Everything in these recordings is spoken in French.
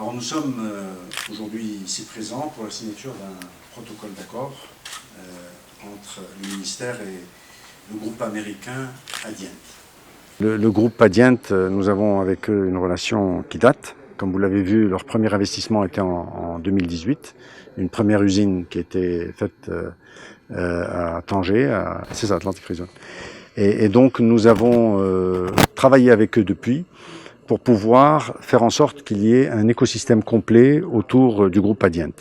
Alors nous sommes aujourd'hui ici présents pour la signature d'un protocole d'accord entre le ministère et le groupe américain Adient. Le groupe Adient, nous avons avec eux une relation qui date. Comme vous l'avez vu, leur premier investissement était en 2018. Une première usine qui a été faite à Tanger, c'est ça, Atlantic Reason. Et donc nous avons travaillé avec eux depuis pour pouvoir faire en sorte qu'il y ait un écosystème complet autour du groupe Adient.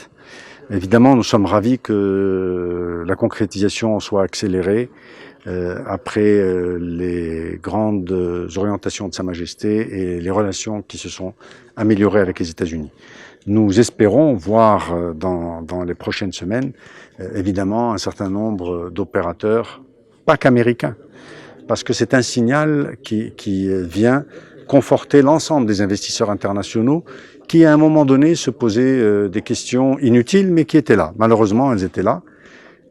Évidemment, nous sommes ravis que la concrétisation soit accélérée après les grandes orientations de Sa Majesté et les relations qui se sont améliorées avec les États-Unis. Nous espérons voir dans les prochaines semaines, évidemment, un certain nombre d'opérateurs, pas qu'américains, parce que c'est un signal qui vient conforter l'ensemble des investisseurs internationaux qui, à un moment donné, se posaient des questions inutiles, mais qui étaient là. Malheureusement, elles étaient là.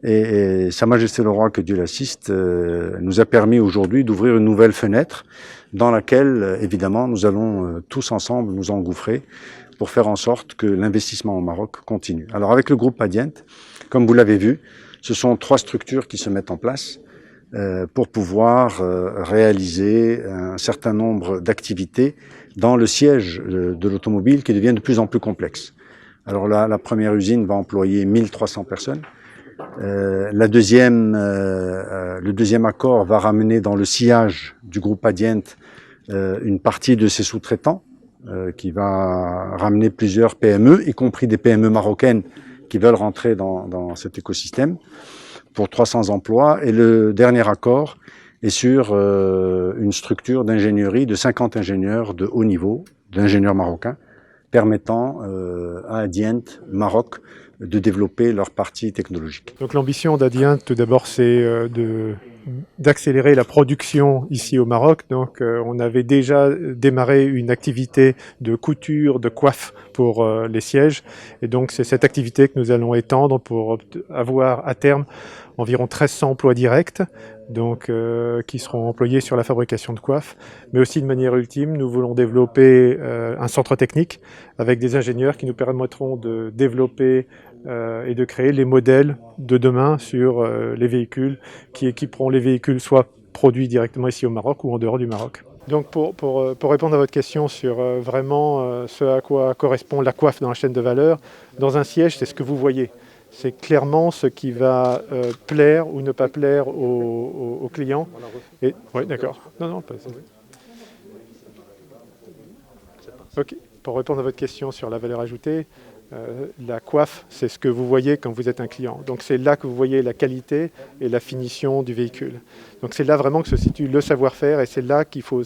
Et Sa Majesté le Roi, que Dieu l'assiste, nous a permis aujourd'hui d'ouvrir une nouvelle fenêtre dans laquelle, évidemment, nous allons tous ensemble nous engouffrer pour faire en sorte que l'investissement au Maroc continue. Alors, avec le groupe Adient, comme vous l'avez vu, ce sont 3 structures qui se mettent en place pour pouvoir réaliser un certain nombre d'activités dans le siège de l'automobile qui devient de plus en plus complexe. Alors là, la première usine va employer 1300 personnes. Le deuxième accord va ramener dans le sillage du groupe Adient une partie de ses sous-traitants qui va ramener plusieurs PME, y compris des PME marocaines qui veulent rentrer dans cet écosystème, pour 300 emplois. Et le dernier accord est sur une structure d'ingénierie de 50 ingénieurs de haut niveau, d'ingénieurs marocains, permettant à Adient Maroc de développer leur partie technologique. Donc l'ambition d'Adient, tout d'abord, c'est d'accélérer la production ici au Maroc. Donc on avait déjà démarré une activité de couture, de coiffe pour les sièges. Et donc c'est cette activité que nous allons étendre pour avoir à terme environ 1300 emplois directs, donc qui seront employés sur la fabrication de coiffes. Mais aussi de manière ultime, nous voulons développer un centre technique avec des ingénieurs qui nous permettront de développer et de créer les modèles de demain sur les véhicules qui équiperont les véhicules soit produits directement ici au Maroc ou en dehors du Maroc. Donc pour répondre à votre question sur vraiment ce à quoi correspond la coiffe dans la chaîne de valeur, dans un siège, c'est ce que vous voyez. C'est clairement ce qui va plaire ou ne pas plaire aux clients. Oui, d'accord. Non, pas ça. Ok. Pour répondre à votre question sur la valeur ajoutée, la coiffe, c'est ce que vous voyez quand vous êtes un client. Donc c'est là que vous voyez la qualité et la finition du véhicule. Donc c'est là vraiment que se situe le savoir-faire et c'est là qu'il faut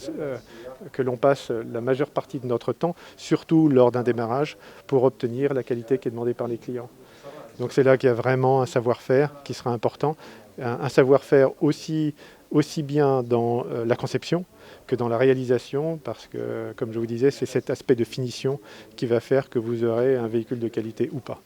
que l'on passe la majeure partie de notre temps, surtout lors d'un démarrage, pour obtenir la qualité qui est demandée par les clients. Donc c'est là qu'il y a vraiment un savoir-faire qui sera important, un savoir-faire aussi bien dans la conception que dans la réalisation, parce que, comme je vous disais, c'est cet aspect de finition qui va faire que vous aurez un véhicule de qualité ou pas.